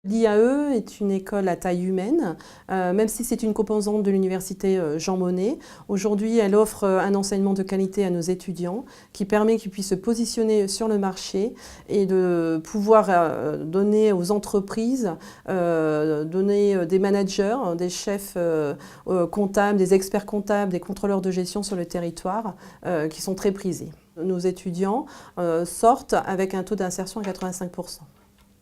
L'IAE est une école à taille humaine, même si c'est une composante de l'université Jean Monnet. Aujourd'hui, elle offre un enseignement de qualité à nos étudiants qui permet qu'ils puissent se positionner sur le marché et de pouvoir donner aux entreprises, donner des managers, des chefs comptables, des experts comptables, des contrôleurs de gestion sur le territoire qui sont très prisés. Nos étudiants sortent avec un taux d'insertion à 85%.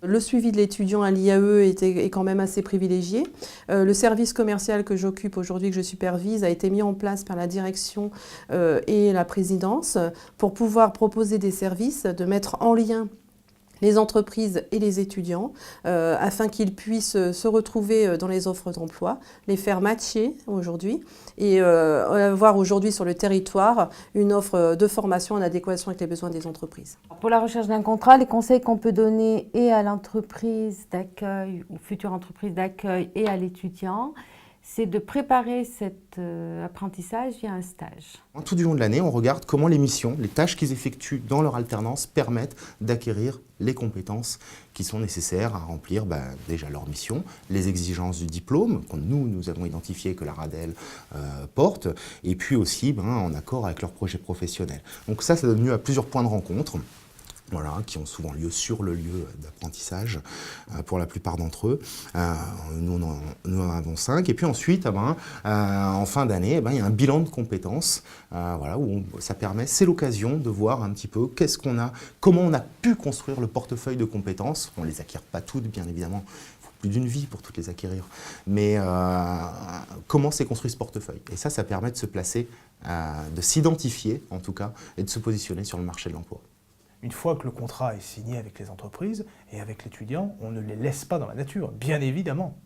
Le suivi de l'étudiant à l'IAE est quand même assez privilégié. Le service commercial que j'occupe aujourd'hui, que je supervise, a été mis en place par la direction et la présidence pour pouvoir proposer des services, de mettre en lien les entreprises et les étudiants afin qu'ils puissent se retrouver dans les offres d'emploi, les faire matcher aujourd'hui et avoir aujourd'hui sur le territoire une offre de formation en adéquation avec les besoins des entreprises. Pour la recherche d'un contrat, les conseils qu'on peut donner et à l'entreprise d'accueil ou future entreprise d'accueil et à l'étudiant, c'est de préparer cet apprentissage via un stage. Tout du long de l'année, on regarde comment les missions, les tâches qu'ils effectuent dans leur alternance permettent d'acquérir les compétences qui sont nécessaires à remplir déjà leur mission, les exigences du diplôme, que nous avons identifié que la RADEL porte, et puis aussi en accord avec leur projet professionnel. Donc ça donne lieu à plusieurs points de rencontre. Voilà, qui ont souvent lieu sur le lieu d'apprentissage pour la plupart d'entre eux. Nous en avons 5. Et puis ensuite, en fin d'année, il y a un bilan de compétences voilà, où c'est l'occasion de voir un petit peu comment on a pu construire le portefeuille de compétences. On ne les acquiert pas toutes, bien évidemment. Il faut plus d'une vie pour toutes les acquérir. Mais comment s'est construit ce portefeuille? Et ça permet de se placer, de s'identifier en tout cas, et de se positionner sur le marché de l'emploi. Une fois que le contrat est signé avec les entreprises et avec l'étudiant, on ne les laisse pas dans la nature, bien évidemment.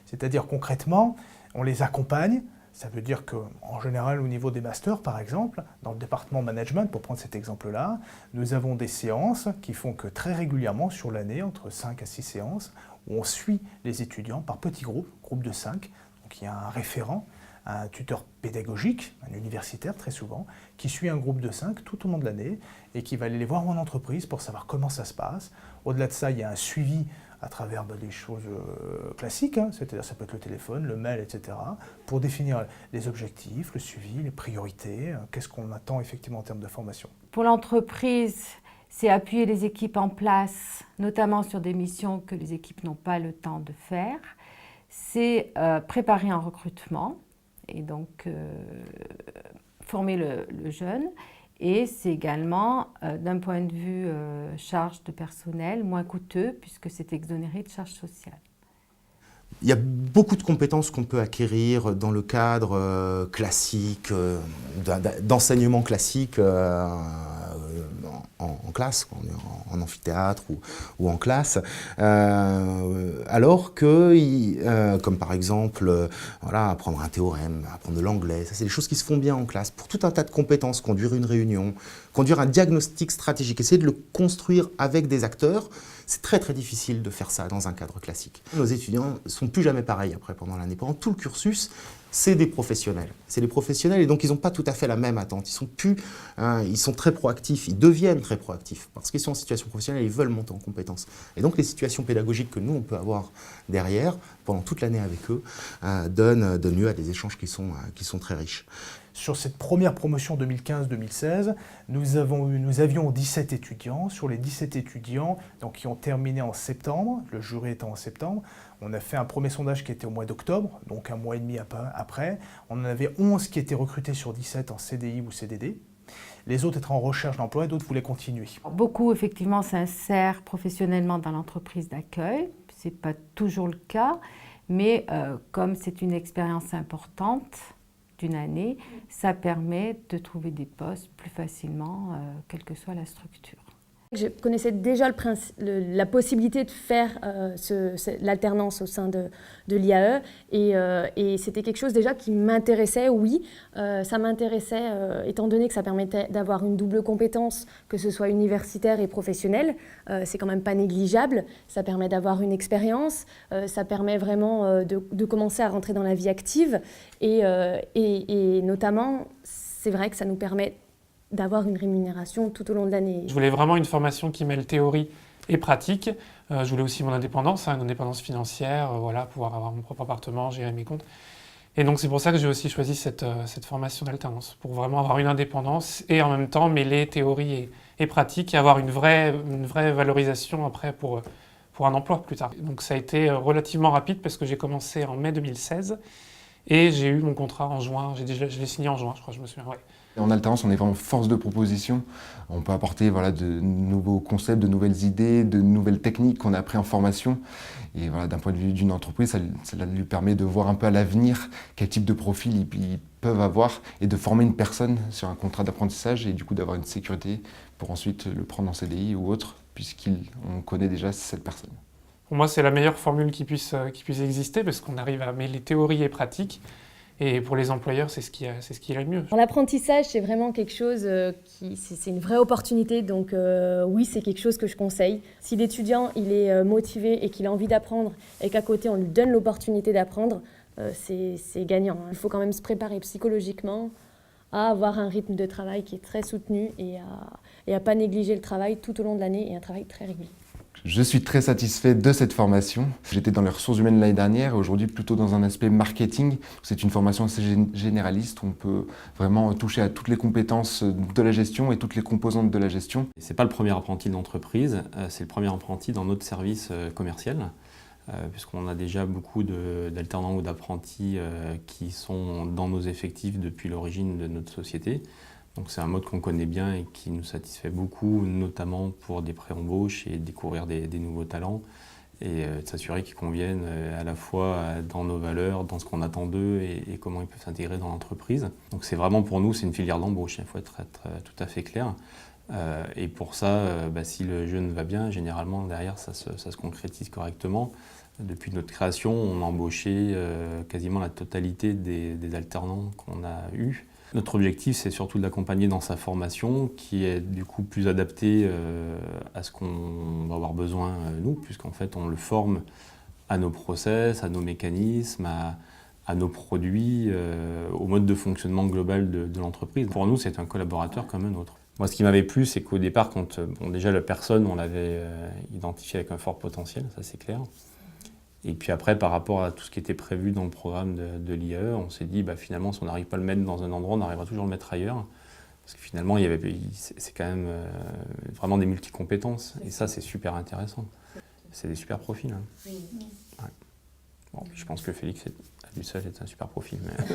C'est-à-dire concrètement, on les accompagne. Ça veut dire qu'en général, au niveau des masters, par exemple, dans le département management, pour prendre cet exemple-là, nous avons des séances qui font que très régulièrement, sur l'année, entre 5 à 6 séances, où on suit les étudiants par petits groupes de 5. Donc il y a un référent, un tuteur pédagogique, un universitaire très souvent, qui suit un groupe de 5 tout au long de l'année et qui va aller les voir en entreprise pour savoir comment ça se passe. Au-delà de ça, il y a un suivi à travers des choses classiques, c'est-à-dire ça peut être le téléphone, le mail, etc., pour définir les objectifs, le suivi, les priorités, qu'est-ce qu'on attend effectivement en termes de formation. Pour l'entreprise, c'est appuyer les équipes en place, notamment sur des missions que les équipes n'ont pas le temps de faire. C'est préparer un recrutement et donc former le jeune. Et c'est également, d'un point de vue charge de personnel, moins coûteux puisque c'est exonéré de charges sociales. Il y a beaucoup de compétences qu'on peut acquérir dans le cadre classique, d'enseignement classique en classe, en amphithéâtre ou en classe, alors que, comme par exemple, apprendre un théorème, apprendre de l'anglais, ça c'est des choses qui se font bien en classe. Pour tout un tas de compétences, conduire une réunion, conduire un diagnostic stratégique, essayer de le construire avec des acteurs, c'est très très difficile de faire ça dans un cadre classique. Nos étudiants ne sont plus jamais pareils après pendant l'année. Pendant tout le cursus, c'est des professionnels. C'est des professionnels et donc ils n'ont pas tout à fait la même attente. Ils sont très proactifs, ils deviennent très proactifs parce qu'ils sont en situation professionnelle et ils veulent monter en compétences. Et donc les situations pédagogiques que nous on peut avoir derrière pendant toute l'année avec eux donnent lieu à des échanges qui sont très riches. Sur cette première promotion 2015-2016, nous avions 17 étudiants. Sur les 17 étudiants qui ont terminé en septembre, le jury étant en septembre, on a fait un premier sondage qui était au mois d'octobre, donc un mois et demi après. On en avait 11 qui étaient recrutés sur 17 en CDI ou CDD. Les autres étaient en recherche d'emploi et d'autres voulaient continuer. Beaucoup, effectivement, s'insèrent professionnellement dans l'entreprise d'accueil. Ce n'est pas toujours le cas, mais comme c'est une expérience importante, d'une année, ça permet de trouver des postes plus facilement, quelle que soit la structure. Je connaissais déjà la possibilité de faire l'alternance au sein de l'IAE et c'était quelque chose déjà qui m'intéressait, oui. Ça m'intéressait étant donné que ça permettait d'avoir une double compétence, que ce soit universitaire et professionnelle. C'est quand même pas négligeable. Ça permet d'avoir une expérience, ça permet vraiment de commencer à rentrer dans la vie active et notamment, c'est vrai que ça nous permet d'avoir une rémunération tout au long de l'année. Je voulais vraiment une formation qui mêle théorie et pratique. Je voulais aussi mon indépendance, une indépendance financière, voilà, pouvoir avoir mon propre appartement, gérer mes comptes. Et donc c'est pour ça que j'ai aussi choisi cette formation d'alternance, pour vraiment avoir une indépendance et en même temps mêler théorie et pratique et avoir une vraie valorisation après pour un emploi plus tard. Donc ça a été relativement rapide parce que j'ai commencé en mai 2016 et j'ai eu mon contrat en juin, je l'ai signé en juin, je crois, je me souviens, ouais. En alternance, on est vraiment force de proposition. On peut apporter voilà, de nouveaux concepts, de nouvelles idées, de nouvelles techniques qu'on a appris en formation. Et voilà, d'un point de vue d'une entreprise, ça lui permet de voir un peu à l'avenir quel type de profil ils peuvent avoir et de former une personne sur un contrat d'apprentissage et du coup d'avoir une sécurité pour ensuite le prendre en CDI ou autre, puisqu'on connaît déjà cette personne. Pour moi, c'est la meilleure formule qui puisse exister parce qu'on arrive à mêler théorie et pratique. Et pour les employeurs, c'est ce qui est le mieux. L'apprentissage, c'est vraiment quelque chose c'est une vraie opportunité. Donc oui, c'est quelque chose que je conseille. Si l'étudiant il est motivé et qu'il a envie d'apprendre et qu'à côté on lui donne l'opportunité d'apprendre, c'est gagnant. Il faut quand même se préparer psychologiquement à avoir un rythme de travail qui est très soutenu et à pas négliger le travail tout au long de l'année et un travail très régulier. Je suis très satisfait de cette formation. J'étais dans les ressources humaines l'année dernière et aujourd'hui plutôt dans un aspect marketing. C'est une formation assez généraliste. On peut vraiment toucher à toutes les compétences de la gestion et toutes les composantes de la gestion. Ce n'est pas le premier apprenti d'entreprise, c'est le premier apprenti dans notre service commercial, puisqu'on a déjà beaucoup d'alternants ou d'apprentis qui sont dans nos effectifs depuis l'origine de notre société. Donc c'est un mode qu'on connaît bien et qui nous satisfait beaucoup, notamment pour des pré-embauches et découvrir des nouveaux talents et s'assurer qu'ils conviennent à la fois dans nos valeurs, dans ce qu'on attend d'eux et comment ils peuvent s'intégrer dans l'entreprise. Donc c'est vraiment pour nous, c'est une filière d'embauche, il faut être tout à fait clair. Et pour ça, si le jeune va bien, généralement derrière ça se concrétise correctement. Depuis notre création, on a embauché quasiment la totalité des alternants qu'on a eus. Notre objectif, c'est surtout de l'accompagner dans sa formation, qui est du coup plus adaptée à ce qu'on va avoir besoin, nous, puisqu'en fait, on le forme à nos process, à nos mécanismes, à nos produits, au mode de fonctionnement global de l'entreprise. Pour nous, c'est un collaborateur comme un autre. Moi, ce qui m'avait plu, c'est qu'au départ, déjà la personne, on l'avait identifiée avec un fort potentiel, ça c'est clair. Et puis après, par rapport à tout ce qui était prévu dans le programme de l'IAE, on s'est dit, finalement, si on n'arrive pas à le mettre dans un endroit, on arrivera toujours à le mettre ailleurs. Parce que finalement, c'est quand même vraiment des multicompétences. Et ça, c'est super intéressant. C'est des super profils. Hein. Ouais. Bon, je pense que Félix, à lui seul, est un super profil. Mais...